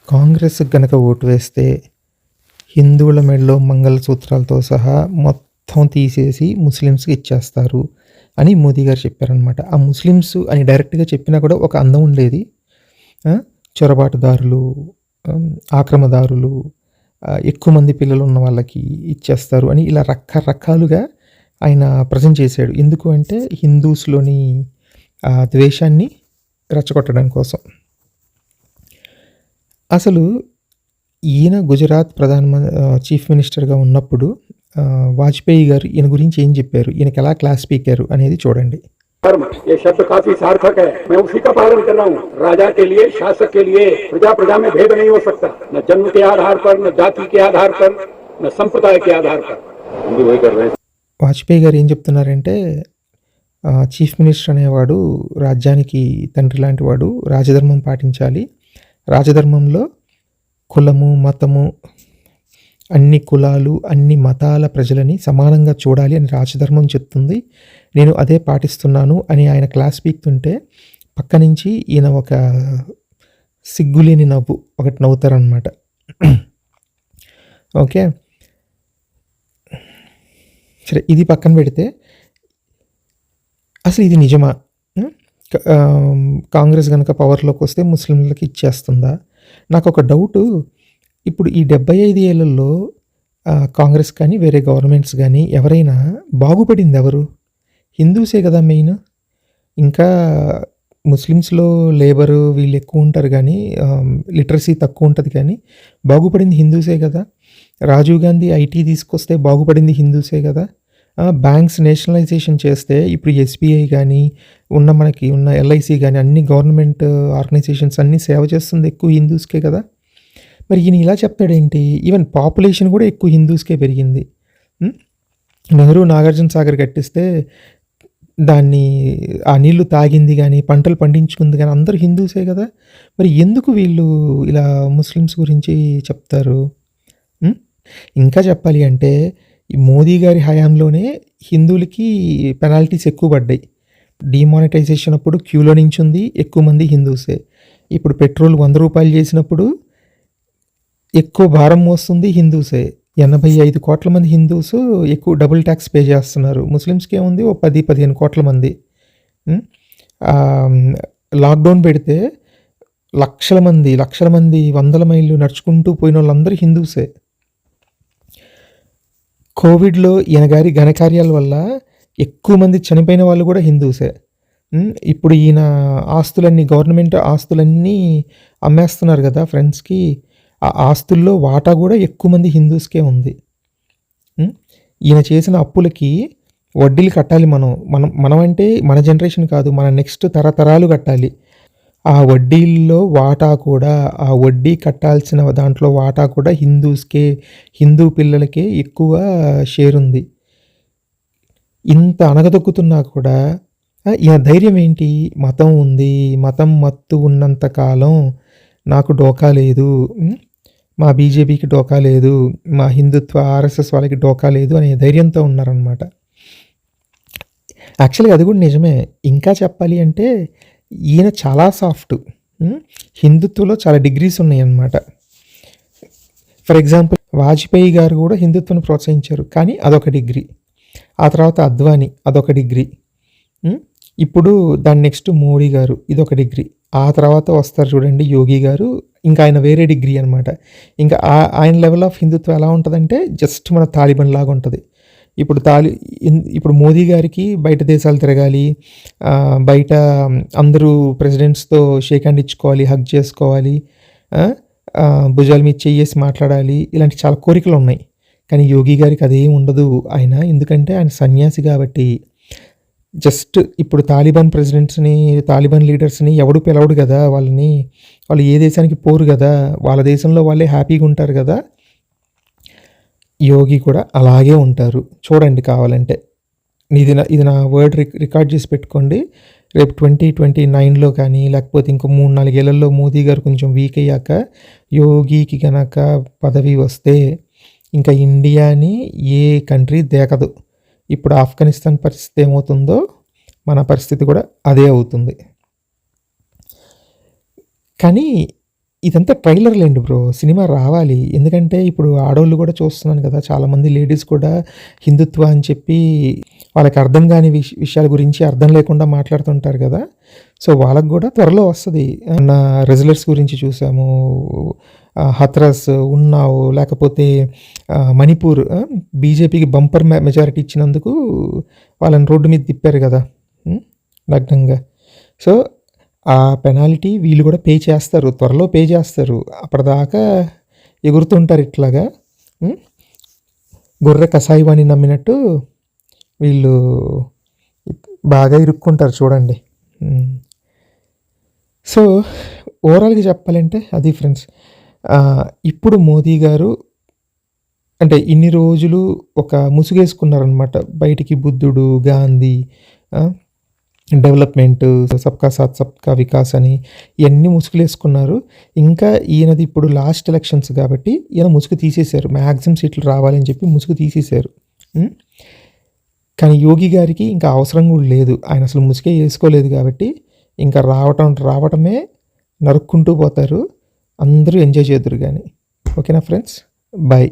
కాంగ్రెస్‌కి గనక ఓటు వేస్తే హిందువుల మెడలో మంగళసూత్రాలతో సహా మొత్తం తీసేసి ముస్లిమ్స్‌కి ఇచ్చేస్తారు అని మోదీ గారు చెప్పారనమాట. ఆ ముస్లిమ్స్ అని డైరెక్ట్‌గా చెప్పినా కూడా ఒక అందం ఉండేది. ఆ! చొరబాటుదారులు, ఆక్రమదారులు, ఎక్కువ మంది పిల్లలున్న వాళ్ళకి ఇచ్చేస్తారు అని ఇలా రకరకాలుగా ఆయన ప్రెజెంట్ చేశాడు. ఎందుకు అంటే హిందూస్‌లోని ద్వేషాన్ని రెచ్చగొట్టడం కోసం. అసలు ఈయన గుజరాత్ చీఫ్ మినిస్టర్‌గా ఉన్నప్పుడు వాజ్పేయి గారు ఈయన గురించి ఏం చెప్పారు? ఈయనకి ఎలా క్లాస్ పీకారు అనేది చూడండి. धर्म ये शब्द काफी सार्थक है। मैं उसी का पालन कर रहा हूँ। राजा के लिए, शासक के लिए प्रजा प्रजा में भेद नहीं हो सकता, न जन्म के आधार पर, न जाति के आधार पर, न संप्रदाय के आधार पर। हम भी वही कर रहे हैं। వాజ్పేయి గారు ఏం చెప్తున్నారంటే చీఫ్ మినిస్టర్ అనేవాడు రాజ్యానికి తండ్రి లాంటి వాడు. రాజధర్మం పాటించాలి. రాజధర్మంలో కులము, మతము, అన్ని కులాలు, అన్ని మతాల ప్రజలని సమానంగా చూడాలి అని రాజధర్మం చెప్తుంది. నేను అదే పాటిస్తున్నాను అని ఆయన క్లాస్ పీకుతుంటే పక్క నుంచి ఈయన ఒక సిగ్గులేని నవ్వు ఒకటి నవ్వుతారనమాట. ఓకే, సరే ఇది పక్కన పెడితే అసలు ఇది నిజమా? కాంగ్రెస్ కనుక పవర్లోకి వస్తే ముస్లింలకి ఇచ్చేస్తుందా? నాకు ఒక డౌటు. ఇప్పుడు ఈ 75 ఏళ్లలో కాంగ్రెస్ కానీ వేరే గవర్నమెంట్స్ కానీ ఎవరైనా బాగుపడింది ఎవరు? హిందూసే కదా మెయిన్. ఇంకా ముస్లిమ్స్‌లో లేబరు వీళ్ళు ఎక్కువ ఉంటారు కానీ లిటరసీ తక్కువ ఉంటుంది కానీ బాగుపడింది హిందూసే కదా. రాజీవ్ గాంధీ ఐటీ తీసుకొస్తే బాగుపడింది హిందూసే కదా. బ్యాంక్స్ నేషనలైజేషన్ చేస్తే ఇప్పుడు ఎస్బీఐ కానీ మనకి ఉన్న ఎల్ఐసి కానీ అన్ని గవర్నమెంట్ ఆర్గనైజేషన్స్ అన్నీ సేవ చేస్తుంది ఎక్కువ హిందూస్కే కదా. మరి ఈయన ఇలా చెప్తాడేంటి? ఈవెన్ పాపులేషన్ కూడా ఎక్కువ హిందూస్కే పెరిగింది. నెహ్రూ నాగార్జున సాగర్ కట్టిస్తే దాన్ని ఆ నీళ్లు తాగింది కానీ పంటలు పండించుకుంది కానీ అందరూ హిందూసే కదా. మరి ఎందుకు వీళ్ళు ఇలా ముస్లిమ్స్ గురించి చెప్తారు? ఇంకా చెప్పాలి అంటే ఈ మోదీ గారి హయాంలోనే హిందువులకి పెనాల్టీస్ ఎక్కువ పడ్డాయి. డిమానిటైజేషన్ అప్పుడు క్యూలో నించుంది ఎక్కువ మంది హిందూసే. ఇప్పుడు పెట్రోల్ 100 రూపాయలు చేసినప్పుడు ఎక్కువ భారం మోస్తుంది హిందూసే. 85 కోట్ల మంది హిందూస్ ఎక్కువ డబుల్ ట్యాక్స్ పే చేస్తున్నారు. ముస్లిమ్స్కి ఏముంది, ఓ 10-15 కోట్ల మంది. లాక్డౌన్ పెడితే లక్షల మంది వందల మైళ్ళు నడుచుకుంటూ పోయిన వాళ్ళందరూ హిందూసే. కోవిడ్లో ఈయన గారి ఘనకార్యాల వల్ల ఎక్కువ మంది చనిపోయిన వాళ్ళు కూడా హిందూసే. ఇప్పుడు ఈయన ఆస్తులన్నీ, గవర్నమెంట్ ఆస్తులన్నీ అమ్మేస్తున్నారు కదా ఫ్రెండ్స్కి. ఆ ఆస్తుల్లో వాటా కూడా ఎక్కువ మంది హిందూస్కే ఉంది. ఈయన చేసిన అప్పులకి వడ్డీలు కట్టాలి మనం అంటే మన జనరేషన్ కాదు, మన నెక్స్ట్ తరతరాలు కట్టాలి. ఆ వడ్డీల్లో వాటా కూడా, ఆ వడ్డీ కట్టాల్సిన దాంట్లో వాటా కూడా హిందూస్కే, హిందూ పిల్లలకే ఎక్కువ షేర్ ఉంది. ఇంత అణగదొక్కుతున్నా కూడా ఈయన ధైర్యం ఏంటి? మతం ఉంది, మతం మత్తు ఉన్నంత కాలం నాకు డోకా లేదు, మా బీజేపీకి డోకా లేదు, మా హిందుత్వ ఆర్ఎస్ఎస్ వాళ్ళకి డోకా లేదు అనే ధైర్యంతో ఉన్నారనమాట. యాక్చువల్గా అది కూడా నిజమే. ఇంకా చెప్పాలి అంటే ఈయన చాలా సాఫ్ట్. హిందుత్వలో చాలా డిగ్రీస్ ఉన్నాయన్నమాట. ఫర్ ఎగ్జాంపుల్ వాజ్పేయి గారు కూడా హిందుత్వాన్ని ప్రోత్సహించారు, కానీ అదొక డిగ్రీ. ఆ తర్వాత అద్వానీ అదొక డిగ్రీ. ఇప్పుడు దాని నెక్స్ట్ మోడీ గారు ఇదొక డిగ్రీ. ఆ తర్వాత వస్తారు చూడండి యోగి గారు, ఇంకా ఆయన వేరే డిగ్రీ అనమాట. ఇంకా ఆయన లెవెల్ ఆఫ్ హిందుత్వం ఎలా ఉంటుందంటే జస్ట్ మన తాలిబాన్ లాగా ఉంటుంది. ఇప్పుడు మోదీ గారికి బయట దేశాలు తిరగాలి, బయట అందరూ ప్రెసిడెంట్స్తో షేక్ హ్యాండ్ ఇచ్చుకోవాలి, హగ్ చేసుకోవాలి, భుజాల మీద చెయ్యేసి మాట్లాడాలి, ఇలాంటి చాలా కోరికలు ఉన్నాయి. కానీ యోగి గారికి అదేం ఉండదు. ఆయన ఎందుకంటే ఆయన సన్యాసి కాబట్టి. జస్ట్ ఇప్పుడు తాలిబాన్ ప్రెసిడెంట్స్ని, తాలిబాన్ లీడర్స్ని ఎవడు పిలవడు కదా. వాళ్ళు ఏ దేశానికి పోరు కదా, వాళ్ళ దేశంలో వాళ్ళే హ్యాపీగా ఉంటారు కదా. యోగి కూడా అలాగే ఉంటారు. చూడండి కావాలంటే. ఇది నా వర్డ్ రికార్డ్ చేసి పెట్టుకోండి. రేపు 2029లో కానీ లేకపోతే ఇంకో 3-4 ఏళ్లలో మోదీ గారు కొంచెం వీక్ అయ్యాక యోగికి కనుక పదవి వస్తే ఇంకా ఇండియాని ఏ కంట్రీ దేకదు. ఇప్పుడు ఆఫ్ఘనిస్తాన్ పరిస్థితి ఏమవుతుందో మన పరిస్థితి కూడా అదే అవుతుంది. కానీ ఇదంతా ట్రైలర్‌లేండి బ్రో. సినిమా రావాలి. ఎందుకంటే ఇప్పుడు ఆడోళ్ళు గూడా చూస్తున్నాను కదా! చాలామంది లేడీస్ కూడా హిందుత్వ అని చెప్పి వాళ్ళకి అర్థం గాని విషయాల గురించి అర్థం లేకుండా మాట్లాడుతుంటారు గదా! సో, వాళ్ళకి గూడా త్వరలో వస్తది. మొన్న 'రెజ్లర్స్' గురించి చూసాము. 'హథ్రస్', 'ఉన్నావ్' లేకపోతే మణిపూర్ బీజేపీకి బంపర్ మెజారిటీ ఇచ్చినందుకు వాళ్ళని రోడ్డు మీద తిప్పారు గదా! నగ్నంగా. సో, ఆ పెనాల్టీ వీళ్ళు గూడా పే చేస్తారు. త్వరలో పే చేస్తారు. అప్పటిదాకా ఎగురుతుంటారు ఇట్లాగా. హ్మ్. గొర్రె కసాయివాణి నమ్మినట్టు వీళ్ళు బాగా ఇరుక్కుంటారు చూడండి. సో, ఓవరాల్‌గా చెప్పాలంటే అది ఫ్రెండ్స్. ఇప్పుడు మోదీ గారు అంటే ఇన్ని రోజులు ఒక ముసుగేసుకున్నారనమాట. బయటికి బుద్ధుడు, గాంధీ, డెవలప్‌మెంట్, సబ్కా సాత్ సబ్కా వికాస్ అని ఇయన్నీ ముసుగులేసుకున్నారు. ఇంకా ఈయనది ఇప్పుడు లాస్ట్ ఎలక్షన్స్ కాబట్టి ఈయన ముసుగు తీసేశారు. మాక్సిమం సీట్లు రావాలని చెప్పి ముసుగు తీసేశారు. కానీ యోగి గారికి ఇంకా అవసరం కూడా లేదు. ఆయన అసలు ముసుగే ఏసుకోలేదు కాబట్టి ఇంకా రావటమే నరుక్కుంటూ పోతారు. అందరూ ఎంజాయ్ చేద్దురు గాని. ఓకేనా ఫ్రెండ్స్? బాయ్.